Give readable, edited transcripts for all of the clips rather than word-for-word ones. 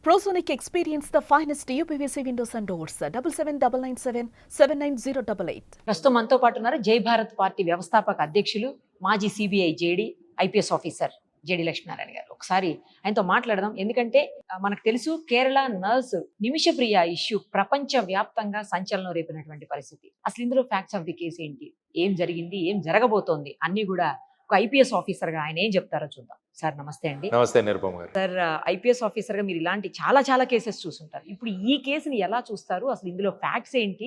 Prosonic experience the finest UPVC windows and doors. 7799779088. ప్రస్తుతం మనతో పాటు ఉన్నారు జై భారత్ పార్టీ వ్యవస్థాపక అధ్యక్షులు మాజీ CBI JD IPS officer JD Lakshminarayana గారు. ఒకసారి ఆయనతో మాట్లాడదాం. ఎందుకంటే మనకు తెలుసు కేరళ నర్స్ నిమిషప్రియ ఇష్యూ ప్రపంచ వ్యాప్తంగా సంచలనం రేపినటువంటి పరిస్థితి. అసలు ఇందులో ఫ్యాక్ట్స్ ఆఫ్ ది కేసు ఏంటి, ఏం జరిగింది, ఏం జరగబోతోంది అన్ని కూడా ఒక ఐపీఎస్ ఆఫీసర్ గా ఆయన ఏం చెప్తారో చూద్దాం. సార్ నమస్తే అండి. నమస్తే నిరుపమ గారు. సార్ ఐపీఎస్ ఆఫీసర్ గా మీరు ఇలాంటి చాలా కేసెస్ చూసుంటారు. ఇప్పుడు ఈ కేసుని ఎలా చూస్తారు, అసలు ఇందులో ఫ్యాక్ట్స్ ఏంటి,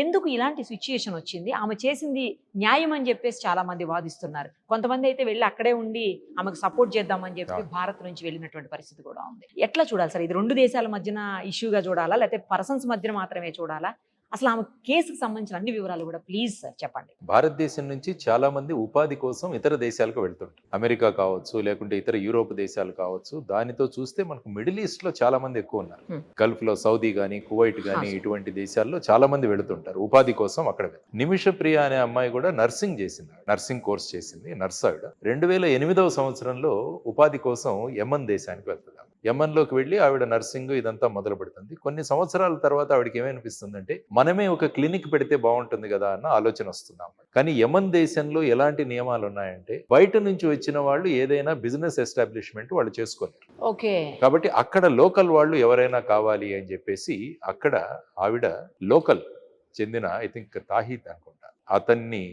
ఎందుకు ఇలాంటి సిచ్యుయేషన్ వచ్చింది, ఆమె చేసింది న్యాయం అని చెప్పేసి చాలా మంది వాదిస్తున్నారు. కొంతమంది అయితే వెళ్ళి అక్కడే ఉండి ఆమెకు సపోర్ట్ చేద్దామని చెప్పి భారత్ నుంచి వెళ్ళినటువంటి పరిస్థితి కూడా ఉంది. ఎట్లా చూడాలి సార్, ఇది రెండు దేశాల మధ్యన ఇష్యూగా చూడాలా, లేకపోతే పర్సన్స్ మధ్యన మాత్రమే చూడాలా? అసలు ఆమె కేసుకు సంబంధించిన అన్ని వివరాలు కూడా ప్లీజ్ సార్ చెప్పండి. భారతదేశం నుంచి చాలా మంది ఉపాధి కోసం ఇతర దేశాలకు వెళ్తుంటారు. అమెరికా కావచ్చు, లేకుంటే ఇతర యూరోప్ దేశాలు కావచ్చు. దానితో చూస్తే మనకు మిడిల్ ఈస్ట్ లో చాలా మంది ఎక్కువ ఉన్నారు. గల్ఫ్ లో సౌదీ గానీ, కువైట్ గానీ ఇటువంటి దేశాల్లో చాలా మంది వెళుతుంటారు ఉపాధి కోసం. అక్కడ నిమిషప్రియ అనే అమ్మాయి కూడా నర్సింగ్ చేసింది, నర్సింగ్ కోర్స్ చేసింది, నర్స్ ఆవిడ. 2008వ సంవత్సరంలో ఉపాధి కోసం యమన్ దేశానికి వెళ్తుంది. యమన్ లోకి వెళ్ళి ఆవిడ నర్సింగ్ ఇదంతా మొదలు పెడుతుంది. కొన్ని సంవత్సరాల తర్వాత ఆవిడకి ఏమనిపిస్తుందంటే మనమే ఒక క్లినిక్ పెడితే బాగుంటుంది కదా అన్న ఆలోచన వస్తున్నాం. కానీ యమన్ దేశంలో ఎలాంటి నియమాలు ఉన్నాయంటే బయట నుంచి వచ్చిన వాళ్ళు ఏదైనా బిజినెస్ ఎస్టాబ్లిష్మెంట్ వాళ్ళు చేసుకోలేరు. ఓకే. కాబట్టి అక్కడ లోకల్ వాళ్ళు ఎవరైనా కావాలి అని చెప్పేసి అక్కడ ఆవిడ లోకల్ చెందిన ఐ థింక్ తాహిద్ అనుకుంటా అతన్ని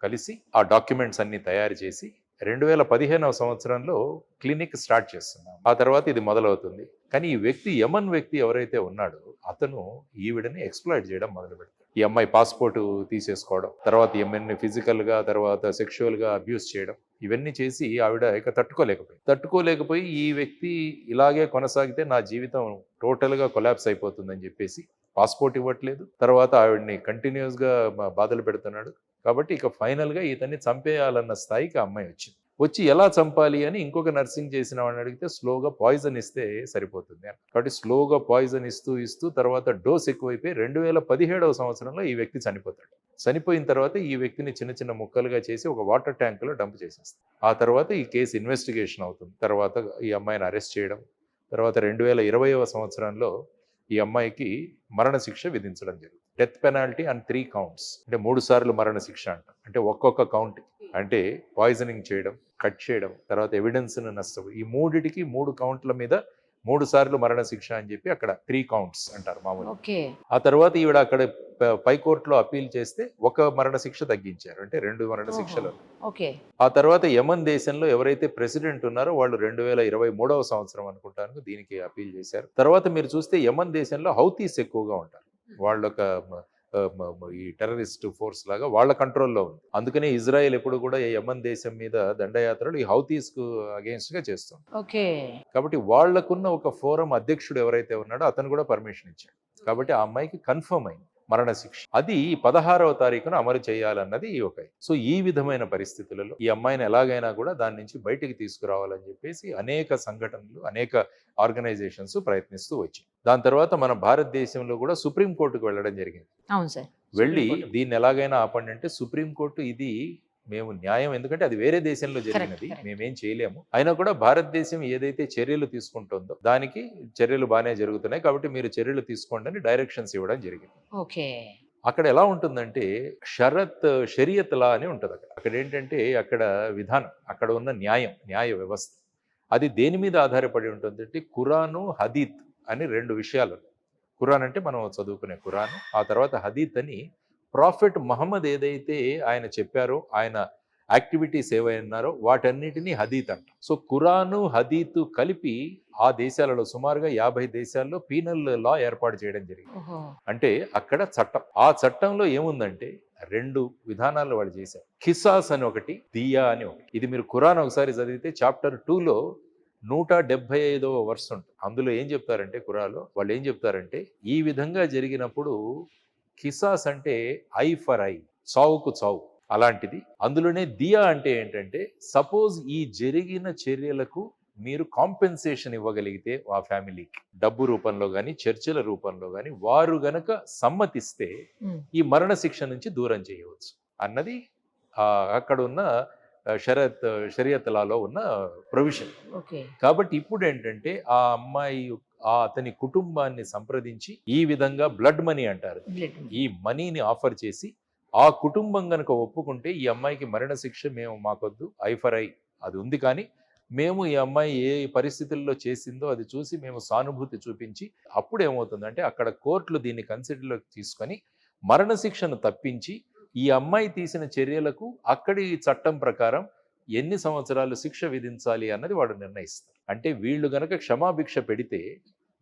కలిసి ఆ డాక్యుమెంట్స్ అన్ని తయారు చేసి 2015వ సంవత్సరంలో క్లినిక్ స్టార్ట్ చేస్తున్నాం. ఆ తర్వాత ఇది మొదలవుతుంది. కానీ ఈ వ్యక్తి యమన్ వ్యక్తి ఎవరైతే ఉన్నాడో అతను ఈవిడని ఎక్స్ప్లాయిట్ చేయడం మొదలు పెడతాడు. ఈ అమ్మాయి పాస్పోర్ట్ తీసేసుకోవడం, తర్వాత ఈమెన్ని ఫిజికల్ గా, తర్వాత సెక్షువల్ గా అబ్యూస్ చేయడం, ఇవన్నీ చేసి ఆవిడ ఇక తట్టుకోలేకపోయి ఈ వ్యక్తి ఇలాగే కొనసాగితే నా జీవితం టోటల్ గా కొలాప్స్ అయిపోతుందని చెప్పేసి పాస్పోర్ట్ ఇవ్వట్లేదు. తర్వాత ఆవిడని కంటిన్యూస్ గా బాధలు పెడుతున్నాడు. కాబట్టి ఇక ఫైనల్ గా ఇతన్ని చంపేయాలన్న స్థాయికి ఆ అమ్మాయి వచ్చి ఎలా చంపాలి అని ఇంకొక నర్సింగ్ చేసిన వాడిని అడిగితే స్లోగా పాయిజన్ ఇస్తే సరిపోతుంది అని. కాబట్టి స్లోగా పాయిజన్ ఇస్తూ తర్వాత డోస్ ఎక్కువైపోయి 2017వ సంవత్సరంలో ఈ వ్యక్తి చనిపోతాడు. చనిపోయిన తర్వాత ఈ వ్యక్తిని చిన్న ముక్కలుగా చేసి ఒక వాటర్ ట్యాంకులో డంప్ చేసేస్తాడు. ఆ తర్వాత ఈ కేసు ఇన్వెస్టిగేషన్ అవుతుంది. తర్వాత ఈ అమ్మాయిని అరెస్ట్ చేయడం, తర్వాత 2020వ సంవత్సరంలో ఈ అమ్మాయికి మరణశిక్ష విధించడం జరిగింది. డెత్ పెనాల్టీ అండ్ 3 కౌంట్స్, అంటే 3 సార్లు మరణశిక్ష అంట. అంటే ఒక్కొక్క కౌంట్ అంటే పాయిజనింగ్ చేయడం, కట్ చేయడం, తర్వాత ఎవిడెన్స్ నష్టం, ఈ 3 కౌంట్ల మీద 3 సార్లు మరణశిక్ష అని చెప్పి అక్కడ 3 కౌంట్స్ అంటారు మామూలు. ఆ తర్వాత ఈవిడ అక్కడ పై కోర్టులో అప్పీల్ చేస్తే ఒక మరణశిక్ష తగ్గించారు, అంటే 2 మరణశిక్షలు. ఆ తర్వాత యమన్ దేశంలో ఎవరైతే ప్రెసిడెంట్ ఉన్నారో వాళ్ళు 2023వ సంవత్సరం అనుకుంటాను దీనికి అప్పీల్ చేశారు. తర్వాత మీరు చూస్తే యమన్ దేశంలో హౌతీస్ ఎక్కువగా ఉంటారు. వాళ్ళొక ఈ టెర్రరిస్ట్ ఫోర్స్ లాగా వాళ్ళ కంట్రోల్లో ఉంది. అందుకనే ఇజ్రాయెల్ ఎప్పుడు కూడా యమన్ దేశం మీద దండయాత్రలు ఈ హౌతీస్ కు అగేన్స్ట్ గా చేస్తుంది. కాబట్టి వాళ్లకున్న ఒక ఫోరం అధ్యక్షుడు ఎవరైతే ఉన్నాడో అతను కూడా పర్మిషన్ ఇచ్చాడు. కాబట్టి ఆ అమ్మాయికి కన్ఫర్మ్ అయింది మరణశిక్ష. అది 16వ తారీఖున అమలు చేయాలన్నది సో ఈ విధమైన పరిస్థితులలో ఈ అమ్మాయిని ఎలాగైనా కూడా దాని నుంచి బయటికి తీసుకురావాలని చెప్పేసి అనేక సంఘటనలు, అనేక ఆర్గనైజేషన్స్ ప్రయత్నిస్తూ వచ్చాయి. దాని తర్వాత మన భారతదేశంలో కూడా సుప్రీంకోర్టుకు వెళ్ళడం జరిగింది. అవును సార్. వెళ్ళి దీన్ని ఎలాగైనా ఆపండి అంటే సుప్రీంకోర్టు ఇది మేము న్యాయం, ఎందుకంటే అది వేరే దేశంలో జరిగినది, మేమేం చేయలేము, అయినా కూడా భారతదేశం ఏదైతే చర్యలు తీసుకుంటుందో దానికి చర్యలు బాగానే జరుగుతున్నాయి, కాబట్టి మీరు చర్యలు తీసుకోండి అని డైరెక్షన్స్ ఇవ్వడం జరిగింది. అక్కడ ఎలా ఉంటుందంటే షరియత్ లా అని ఉంటుంది. అక్కడ ఏంటంటే అక్కడ విధానం, అక్కడ ఉన్న న్యాయ వ్యవస్థ అది దేని మీద ఆధారపడి ఉంటుందంటే ఖురాను, హదీత్ అని 2 విషయాలు. ఖురాన్ అంటే మనం చదువుకునే ఖురాను, ఆ తర్వాత హదీత్ అని ప్రాఫెట్ మహమ్మద్ ఏదైతే ఆయన చెప్పారో, ఆయన యాక్టివిటీస్ ఏవైనారో వాటన్నిటినీ హదీత్ అంట. సో ఖురాను, హదీత్ కలిపి ఆ దేశాలలో సుమారుగా 50 దేశాల్లో పీనల్ లా ఏర్పాటు చేయడం జరిగింది. అంటే అక్కడ చట్టం, ఆ చట్టంలో ఏముందంటే 2 విధానాలు వాళ్ళు చేశారు. ఖిసాస్ అని ఒకటి, దియా అని ఒకటి. ఇది మీరు ఖురాన్ ఒకసారి చదివితే చాప్టర్ 2లో 175వ వర్స్ ఉంటుంది. అందులో ఏం చెప్తారంటే ఖురాన్లో వాళ్ళు ఏం చెప్తారంటే ఈ విధంగా జరిగినప్పుడు ఖిసాస్ అంటే ఐ ఫర్ ఐ, చావుకు చావు అలాంటిది. అందులోనే దియా అంటే ఏంటంటే సపోజ్ ఈ జరిగిన చర్యలకు మీరు కాంపెన్సేషన్ ఇవ్వగలిగితే ఆ ఫ్యామిలీకి డబ్బు రూపంలో కానీ చర్చల రూపంలో కానీ వారు గనక సమ్మతిస్తే ఈ మరణశిక్ష నుంచి దూరం చేయవచ్చు అన్నది అక్కడ ఉన్న షరియత్ లాలో ఉన్న ప్రొవిజన్. కాబట్టి ఇప్పుడు ఏంటంటే ఆ అమ్మాయి అతని కుటుంబాన్ని సంప్రదించి ఈ విధంగా బ్లడ్ మనీ అంటారు, ఈ మనీని ఆఫర్ చేసి ఆ కుటుంబం గనక ఒప్పుకుంటే ఈ అమ్మాయికి మరణశిక్ష మేము మాకొద్దు, ఐ ఫర్ ఐ అది ఉంది, కానీ మేము ఈ అమ్మాయి ఏ పరిస్థితుల్లో చేసిందో అది చూసి మేము సానుభూతి చూపించి అప్పుడు ఏమవుతుందంటే అక్కడ కోర్టులు దీన్ని కన్సిడర్లోకి తీసుకొని మరణశిక్షను తప్పించి ఈ అమ్మాయి తీసిన చర్యలకు అక్కడి చట్టం ప్రకారం ఎన్ని సంవత్సరాలు శిక్ష విధించాలి అన్నది వాడు నిర్ణయిస్తారు. అంటే వీళ్ళు గనక క్షమాభిక్ష పెడితే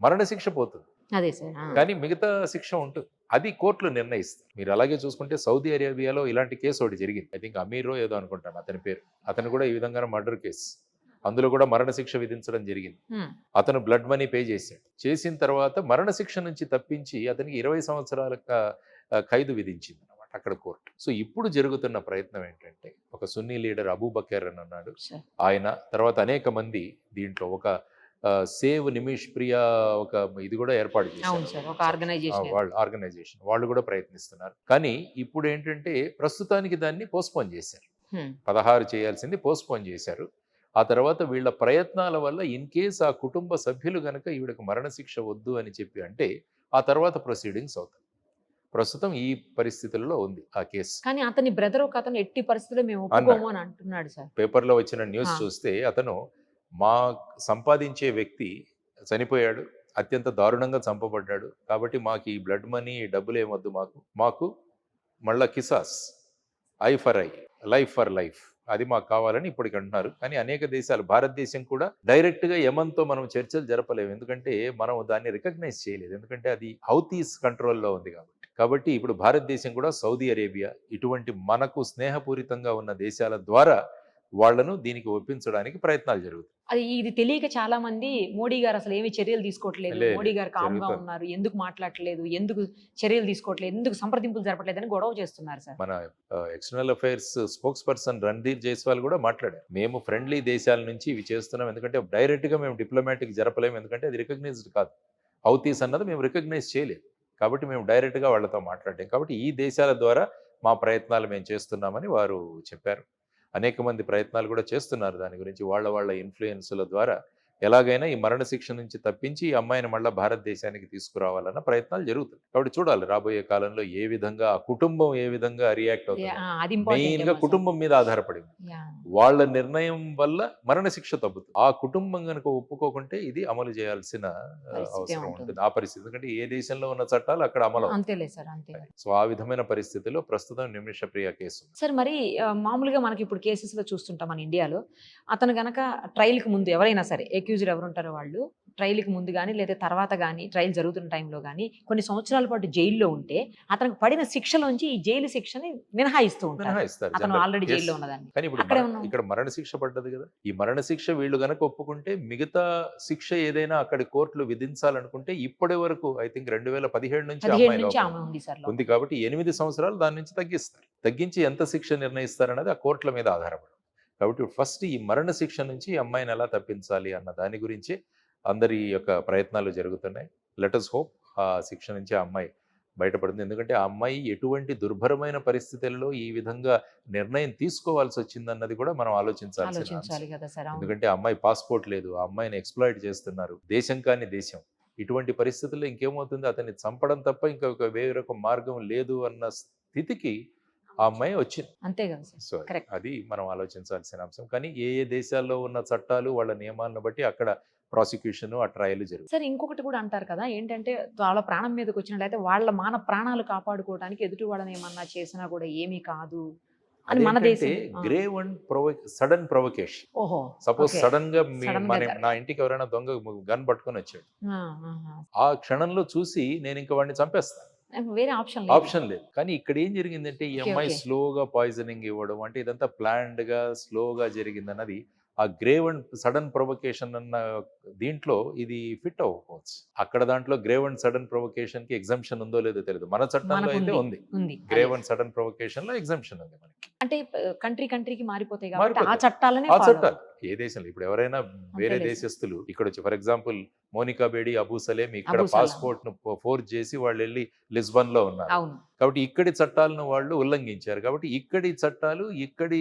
మరణశిక్ష పోతుంది, అదే సార్, కానీ మిగతా శిక్ష ఉంటుంది, అది కోర్టులు నిర్ణయిస్తారు. మీరు అలాగే చూసుకుంటే సౌదీ అరేబియాలో ఇలాంటి కేసు ఒకటి జరిగింది, ఐ థింక్ అమీరో ఏదో అనుకుంటాను అతని పేరు. అతను కూడా ఈ విధంగా మర్డర్ కేసు, అందులో కూడా మరణశిక్ష విధించడం జరిగింది. అతను బ్లడ్ మనీ పే చేశాడు, చేసిన తర్వాత మరణశిక్ష నుంచి తప్పించి అతనికి 20 సంవత్సరాల ఖైదు విధించింది అన్నమాట అక్కడ కోర్టు. సో ఇప్పుడు జరుగుతున్న ప్రయత్నం ఏంటంటే ఒక సున్నీ లీడర్ అబూబకర్ అని అన్నాడు ఆయన, తర్వాత అనేక మంది దీంట్లో ఒక సేవ్ నిమిష్ ప్రియా ఒక ఇది కూడా ఏర్పాటు చేశారు, ఆర్గనైజేషన్ వాళ్ళు కూడా ప్రయత్నిస్తున్నారు. కానీ ఇప్పుడు ఏంటంటే ప్రస్తుతానికి దాన్ని పోస్ట్పోన్ చేశారు, 16 చేయాల్సింది పోస్ట్పోన్ చేశారు. ఆ తర్వాత వీళ్ళ ప్రయత్నాల వల్ల ఇన్ కేస్ ఆ కుటుంబ సభ్యులు గనక ఈవిడకు మరణశిక్ష వద్దు అని చెప్పి అంటే ఆ తర్వాత ప్రొసీడింగ్స్ అవుతాయి. ప్రస్తుతం ఈ పరిస్థితుల్లో ఉంది ఆ కేసు. కానీ అతని బ్రదర్ ఒక అతను ఎట్టి పరిస్థితుల్లో మేము ఒప్పుకోము అని అంటున్నాడు సార్. పేపర్లో వచ్చిన న్యూస్ చూస్తే అతను మా సంపాదించే వ్యక్తి చనిపోయాడు, అత్యంత దారుణంగా చంపబడ్డాడు, కాబట్టి మాకు ఈ బ్లడ్ మనీ డబ్బులు ఏమొద్దు, మాకు మళ్ళా కిసాస్, eye for eye, life for life అది మాకు కావాలని ఇప్పటికి అంటున్నారు. కానీ అనేక దేశాలు, భారతదేశం కూడా డైరెక్ట్గా యమన్తో మనం చర్చలు జరపలేము, ఎందుకంటే మనం దాన్ని రికగ్నైజ్ చేయలేదు, ఎందుకంటే అది హౌతీస్ కంట్రోల్లో ఉంది కాబట్టి ఇప్పుడు భారతదేశం కూడా సౌదీ అరేబియా ఇటువంటి మనకు స్నేహపూరితంగా ఉన్న దేశాల ద్వారా వాళ్లను దీనికి ఒప్పించడానికి ప్రయత్నాలు జరుగుతాయి. అది ఇది తెలియక చాలా మంది మోడీ గారు అసలు ఏమి చర్యలు తీసుకోవట్లేదు, మోడీ గారు కామ్గా ఉన్నారు, ఎందుకు మాట్లాడట్లేదు, ఎందుకు చర్యలు తీసుకోవట్లేదు, ఎందుకు సంప్రదింపులు జరపట్లేదు అని గొడవ చేస్తున్నారు సార్. మన external affairs spokes person Randhir Jaiswal కూడా మాట్లాడారు, మేము ఫ్రెండ్లీ దేశాల నుంచి ఇవి చేస్తున్నాం, ఎందుకంటే డైరెక్ట్ గా మేము డిప్లొమాటిక్ జరపలేము, ఎందుకంటే అది రికగ్నైజ్డ్ కాదు, హౌతీస్ అన్నది మేము రికగ్నైజ్ చేయలేదు, కాబట్టి మేము డైరెక్ట్ గా వాళ్ళతో మాట్లాడాం, కాబట్టి ఈ దేశాల ద్వారా మా ప్రయత్నాలు మేము చేస్తున్నామని వారు చెప్పారు. అనేక మంది ప్రయత్నాలు కూడా చేస్తున్నారు దాని గురించి, వాళ్ళ ఇన్ఫ్లుయెన్స్ల ద్వారా ఎలాగైనా ఈ మరణశిక్ష నుంచి తప్పించి ఈ అమ్మాయిని మళ్ళీ భారతదేశానికి తీసుకురావాలన్న ప్రయత్నాలు జరుగుతుంది. కాబట్టి చూడాలి రాబోయే కాలంలో ఏ విధంగా ఆ కుటుంబం ఏ విధంగా రియాక్ట్ అవుతుంది, మెయిన్ గా కుటుంబం మీద ఆధారపడింది, వాళ్ళ నిర్ణయం వల్ల మరణశిక్ష తగ్గుతుంది. ఆ కుటుంబం కనుక ఒప్పుకోకుంటే ఇది అమలు చేయాల్సిన అవసరం ఉంటుంది ఆ పరిస్థితి, ఎందుకంటే ఏ దేశంలో ఉన్న చట్టాలు అక్కడ అమలు అవుతాయి. సో ఆ విధమైన పరిస్థితిలో ప్రస్తుతం నిమిష ప్రియ కేసు సార్. మరి మామూలుగా మనకి ఇప్పుడు కేసెస్ లో చూస్తుంటాం మన ఇండియాలో, అతను గనక ట్రయల్ కి ముందు ఎవరైనా సరే అక్యూజ్డ్ ఎవరు ఉంటారో వాళ్ళు ట్రయల్కి ముందు కానీ లేదా తర్వాత కానీ ట్రయల్ జరుగుతున్న టైంలో కానీ కొన్ని సంవత్సరాల పాటు జైల్లో ఉంటే అతనికి పడిన శిక్షలోంచి ఈ జైలు శిక్షని మినహాయిస్తూ ఉంటారు, అతను ఆల్రెడీ జైల్లో ఉన్నదాన్ని. కానీ ఇప్పుడు ఇక్కడ మరణశిక్ష పడ్డది కదా, ఈ మరణశిక్ష వీళ్ళు గనక ఒప్పుకుంటే మిగతా శిక్ష ఏదైనా అక్కడి కోర్టులు విధించాలనుకుంటే ఇప్పటి వరకు ఐ థింక్ 2017 నుంచి ఉంది, కాబట్టి 8 సంవత్సరాలు దాని నుంచి తగ్గించి ఎంత శిక్ష నిర్ణయిస్తారన్నది ఆ కోర్టుల మీద ఆధారపడి. కాబట్టి ఫస్ట్ ఈ మరణ శిక్ష నుంచి ఈ అమ్మాయిని ఎలా తప్పించాలి అన్న దాని గురించి అందరి యొక్క ప్రయత్నాలు జరుగుతున్నాయి. లెట్ us హోప్ ఆ శిక్ష నుంచి ఆ అమ్మాయి బయటపడుతుంది, ఎందుకంటే ఆ అమ్మాయి ఎటువంటి దుర్భరమైన పరిస్థితుల్లో ఈ విధంగా నిర్ణయం తీసుకోవాల్సి వచ్చిందన్నది కూడా మనం ఆలోచించాలి కదా సార్. ఎందుకంటే ఆ అమ్మాయి పాస్పోర్ట్ లేదు, ఆ అమ్మాయిని ఎక్స్‌ప్లాయిట్ చేస్తున్నారు, దేశం కాని దేశం. ఇటువంటి పరిస్థితుల్లో ఇంకేమవుతుంది, అతన్ని చంపడం తప్ప ఇంకొక వేరొక మార్గం లేదు అన్న స్థితికి ఆ అమ్మాయి వచ్చింది, అంతే కదా సార్. సో అది మనం ఆలోచించాల్సిన అంశం. కానీ ఏ దేశాల్లో ఉన్న చట్టాలు వాళ్ళ నియమాలను బట్టి అక్కడ ప్రాసిక్యూషన్ ఆ ట్రయల్ జరుగుతుంది. సార్ ఇంకొకటి కూడా అంటారు కదా, ఏంటంటే వాళ్ళ ప్రాణం మీదకి వచ్చినట్లయితే వాళ్ళ మాన ప్రాణాలు కాపాడుకోవడానికి ఎదుటి వాళ్ళని ఏమన్నా చేసినా కూడా ఏమీ కాదు అని మన దేశం. Grave and sudden provocation. ఓహో, సపోజ్ సడన్ గా నా ఇంటికి ఎవరైనా దొంగ గన్ పట్టుకొని వచ్చాడు, ఆ క్షణంలో చూసి నేను ఇంకా వాడిని చంపేస్తాను, వేరే ఆప్షన్ లేదు. కానీ ఇక్కడ ఏం జరిగిందంటే ఈ అమ్మాయి స్లోగా పాయిజనింగ్ ఇవ్వడం, అంటే ఇదంతా ప్లాన్డ్ గా స్లోగా జరిగింది అన్నది ఆ గ్రేవ్ అండ్ సడన్ ప్రొవకేషన్ అన్న దీంట్లో ఇది ఫిట్ అవ్వకపోవచ్చు. అక్కడ దాంట్లో గ్రేవ్ అండ్ సడన్ ప్రొవకేషన్ కి ఎగ్జంప్షన్ ఉందో లేదో తెలియదు, మన చట్టంలో అయితే ఉంది. గ్రేవ్ అండ్ సడన్ ప్రొవకేషన్ లో ఎగ్జంప్షన్ ఉంది మనకి, అంటే కంట్రీకి మారిపోతాయి కాబట్టి ఆ చట్టాలు ఏ దేశంలో ఇప్పుడు ఎవరైనా వేరే దేశస్తులు ఇక్కడ వచ్చి, ఫర్ ఎగ్జాంపుల్ మోనికా బేడి, అబూ సలేం ఇక్కడ పాస్పోర్ట్ ను ఫోర్స్ చేసి వాళ్ళు వెళ్ళి లిస్బన్ లో ఉన్నారు, కాబట్టి ఇక్కడి చట్టాలను వాళ్ళు ఉల్లంఘించారు, కాబట్టి ఇక్కడి చట్టాలు ఇక్కడి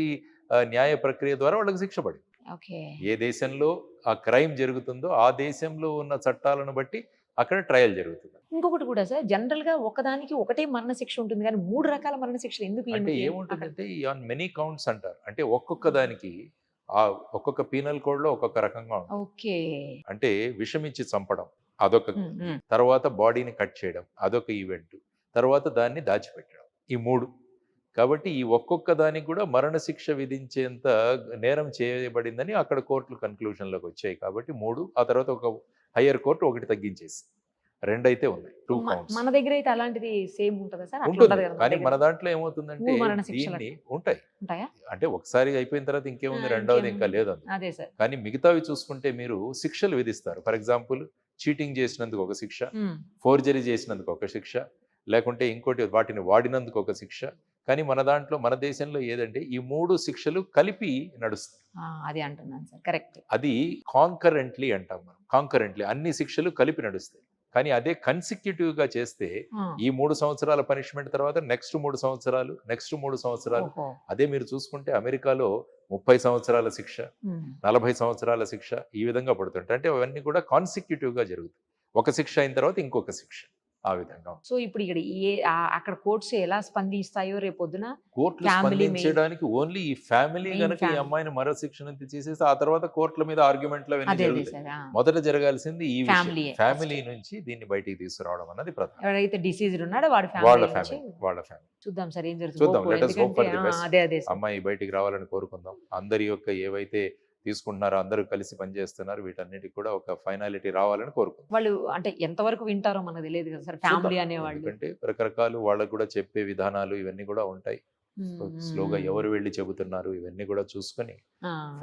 న్యాయ ప్రక్రియ ద్వారా వాళ్ళకి శిక్ష పడింది. ఓకే. ఏ దేశంలో ఆ క్రైమ్ జరుగుతుందో ఆ దేశంలో ఉన్న చట్టాలను బట్టి అక్కడ ట్రయల్ జరుగుతుంది. ఇంకొకటి కూడా సార్, జనరల్ గా ఒకదానికి ఒకటే మరణశిక్ష ఉంటుంది కానీ 3 రకాల మరణశిక్షలు ఎందుకు? అంటే ఏమిటి? ఏముంటుందంటే ఆన్ మెనీ కౌంట్స్ అంటారు. అంటే ఒక్కొక్క దానికి ఆ ఒక్కొక్క పీనల్ కోడ్ లో ఒక్కొక్క రకంగా ఉంటుంది. ఓకే. అంటే విషం ఇచ్చి చంపడం అదొక, తర్వాత బాడీని కట్ చేయడం అదొక ఈవెంట్, తర్వాత దాన్ని దాచిపెట్టడం, ఈ 3. కాబట్టి ఈ ఒక్కొక్క దానికి కూడా మరణశిక్ష విధించేంత నేరం చేయబడిందని అక్కడ కోర్టులు కన్క్లూషన్లోకి వచ్చాయి. కాబట్టి 3, ఆ తర్వాత ఒక హయ్యర్ కోర్టు ఒకటి తగ్గించేసి 2 అయితే ఉన్నాయి. 2 కౌంట్స్ మన దగ్గర అయితే అలాంటిది సేమ్ ఉంటుందా సార్? అట్లా ఉంటుంది. ఉండదు కదా మన కానీ దగ్గర? మన దాంట్లో ఏమవుతుందంటే 3 మరణశిక్షలు దీన్ని ఉంటాయి. ఉంటాయా? అంటే ఒకసారి అయిపోయిన తర్వాత ఇంకేముంది, రెండవది ఇంకా లేదు అందులో. అదే సార్. కానీ మిగతావి చూసుకుంటే మీరు శిక్షలు విధిస్తారు. ఫర్ ఎగ్జాంపుల్ చీటింగ్ చేసినందుకు ఒక శిక్ష, ఫోర్జరీ చేసినందుకు ఒక శిక్ష, లేకుంటే ఇంకోటి వాటిని వాడినందుకు ఒక శిక్ష. కానీ మన దాంట్లో మన దేశంలో ఏదంటే ఈ 3 శిక్షలు కలిపి నడుస్తాయి. అది అంటున్నాను సార్, కరెక్ట్. అది కాంకరెంట్లీ అంటాం మనం. కాంకరెంట్లీ అన్ని శిక్షలు కలిపి నడుస్తాయి. కానీ అదే కన్సిక్యూటివ్ గా చేస్తే ఈ 3 సంవత్సరాల పనిష్మెంట్ తర్వాత నెక్స్ట్ 3 సంవత్సరాలు, నెక్స్ట్ 3 సంవత్సరాలు. అదే మీరు చూసుకుంటే అమెరికాలో 30 సంవత్సరాల శిక్ష, 40 సంవత్సరాల శిక్ష ఈ విధంగా పడుతుంటాయి. అంటే అవన్నీ కూడా కాన్సిక్యూటివ్ గా జరుగుతాయి. ఒక శిక్ష అయిన తర్వాత ఇంకొక శిక్ష, ఆ విధంగా. సో ఇప్పుడు ఇక్కడ అక్కడ కోర్ట్స్ ఎలా స్పందిస్తాయో రేపొద్దున కోర్టులు Family స్పందించడానికి ఓన్లీ ఈ ఫ్యామిలీ Main గనక ఈ family. అమ్మాయిని మరో శిక్షణ చేసేసి ఆ తర్వాత కోర్టుల మీద ఆర్గ్యుమెంట్లు అవన్నీ అదే జరుగుతాయి. సార్. మొదట జరగాల్సింది ఈ Family. ఫ్యామిలీ నుంచి దీన్ని బయటికి తీసుకురావడం అన్నది ప్రధానం. ఎవరైతే డిసీజ్డ్ ఉన్నాడో వాడి వాళ్ళ ఫ్యామిలీ ఫ్యామిలీ, వాళ్ళ ఫ్యామిలీ. చూద్దాం సార్ ఏం చూద్దాం. జరుగుతుంది. Let us hope for the best. అదే సార్. అమ్మాయి బయటికి రావాలని కోరుకుందాం. అందరి యొక్క ఏవైతే తీసుకుంటున్నారో అందరూ కలిసి పనిచేస్తున్నారు, వీటన్నిటికి కూడా ఒక ఫైనాలిటీ రావాలని కోరుకుందాం. వాళ్ళు అంటే ఎంతవరకు వింటారో మనకు తెలియదు కదా సార్, ఫ్యామిలీ అనేవాళ్ళు. ఎందుకంటే రకరకాలు వాళ్ళకు కూడా చెప్పే విధానాలు ఇవన్నీ కూడా ఉంటాయి. స్లోగా ఎవరు వెళ్ళి చెబుతున్నారు ఇవన్నీ కూడా చూసుకొని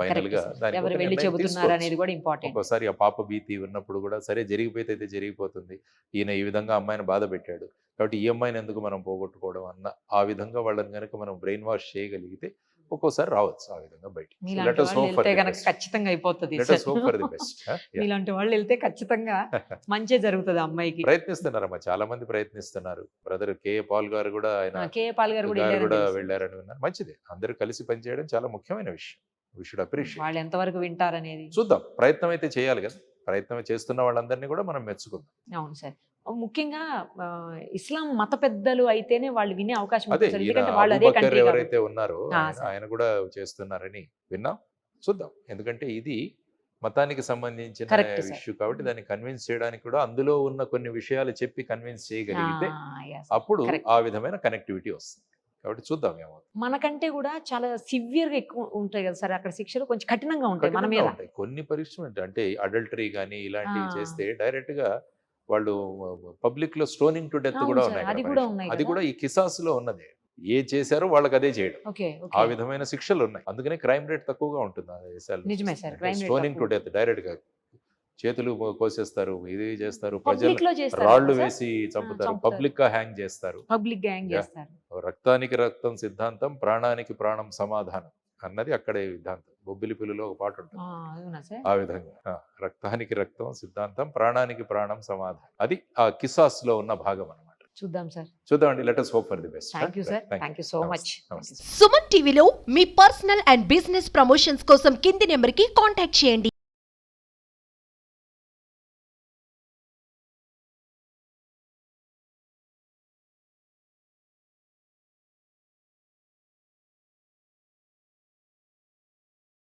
ఫైనల్ గా దానికి ఎవరు ఒక వెళ్ళి నిర్ణయం చెబుతున్నారు తీసుకోవచ్చు. అనేది కూడా ఇంపార్టెంట్. ఒక్కోసారి ఆ పాప భీతి ఉన్నప్పుడు కూడా సరే జరిగిపోతే అయితే జరిగిపోతుంది, ఈయన ఈ విధంగా అమ్మాయిని బాధ పెట్టాడు కాబట్టి ఈ అమ్మాయిని ఎందుకు మనం పోగొట్టుకోవడం అన్న ఆ విధంగా వాళ్ళని కనుక మనం బ్రెయిన్ వాష్ చేయగలిగితే ఒక్కోసారి రావచ్చు ఆ విధంగా బయట. మీలాంటి వాళ్ళు వెళ్తే కనుక ఖచ్చితంగా అయిపోతుంది. మీలాంటి వాళ్ళు వెళ్తే ఖచ్చితంగా మంచి జరుగుతుంది అమ్మాయికి. ప్రయత్నిస్తున్నారమ్మా, చాలా మంది ప్రయత్నిస్తున్నారు. Brother K.A.. పాల్ గారు కూడా ఆయన కే.ఏ. పాల్ గారు కూడా వెళ్ళారని విన్నారు. మంచిది, అందరూ కలిసి పనిచేయడం చాలా ముఖ్యమైన విషయం. We should appreciate. వాళ్ళు ఎంతవరకు వింటారనేది చూద్దాం. ప్రయత్నం అయితే చేయాలి కదా, ప్రయత్నం చేస్తున్న వాళ్ళందరినీ కూడా మనం మెచ్చుకుందాం. అవును సార్. ముఖ్యంగా ఇస్లాం మత పెద్దలు అయితేనే వాళ్ళు వినే అవకాశం అదే ఉంటుంది సార్. ఈయన ఎందుకంటే వాళ్ళు అదే అబూబకర్ కంట్రీ ఎవరైతే ఉన్నారో సార్. ఆయన కూడా చేస్తున్నారని విన్నాం. చూద్దాం. ఎందుకంటే ఇది మతానికి సంబంధించిన Correct, sir. ఇష్యూ కాబట్టి దాన్ని కన్విన్స్ చేయడానికి కూడా అందులో ఉన్న కొన్ని విషయాలు చెప్పి కన్విన్స్ చేయగలిగితే అప్పుడు ఆ విధమైన కనెక్టివిటీ వస్తుంది. కాబట్టి చూద్దాం ఏమవుతుంది. మనకంటే కూడా చాలా సివియర్ గా ఎక్కువ ఉంటాయి కదా సార్ అక్కడ శిక్షలు, కొంచెం కఠినంగా ఉంటాయి మన మీద. కఠినంగా ఉంటాయి. కొన్ని పరీక్షలు అంటే అడల్టరీ కానీ ఇలాంటివి చేస్తే డైరెక్ట్ గా వాళ్ళు పబ్లిక్ లో స్టోనింగ్ టు డెత్ అవును కూడా సార్, ఉన్నాయి అది కదా కూడా పరీక్షలు. ఉన్నాయి అది కదా. కూడా ఈ కిసాస్ లో ఉన్నది. ఏ చేశారో వాళ్ళకి అదే చేయడం, ఓకే ఆ విధమైన శిక్షలు ఉన్నాయి. అందుకనే క్రైమ్ రేట్ తక్కువగా ఉంటుంది ఆ దేశాల్లో. నిజమే sir, crime rate stoning to తక్కువ. డెత్ డైరెక్ట్ గా చేతులు కోసేస్తారు, ఇది చేస్తారు, ప్రజలు పబ్లిక్ లో చేస్తారు రాళ్లు కదా సార్? వేసి చంపుతారు, చంపుతారు. పబ్లిక్ గా హ్యాంగ్ చేస్తారు. Public gang Yeah. చేస్తారు. రక్తానికి రక్తం సిద్ధాంతం, ప్రాణానికి ప్రాణం సమాధానం అన్నది అక్కడే సిద్ధాంతం. బొబ్బిలి పిల్లిలో ఒక పాట ఉంటుంది అవునా సార్? ఆ విధంగా. రక్తానికి రక్తం సిద్ధాంతం, ప్రాణానికి ప్రాణం సమాధానం, అది ఆ కిసాస్ లో ఉన్న భాగం అన్నమాట. చూద్దాం సార్. చూద్దామండి. Let us hope for the best. Thank you sir, thank you so much. నమస్తే. సుమన్ టీవీలో మీ పర్సనల్ అండ్ బిజినెస్ ప్రమోషన్స్ కోసం కింది నెంబర్కి కాంటాక్ట్ చేయండి.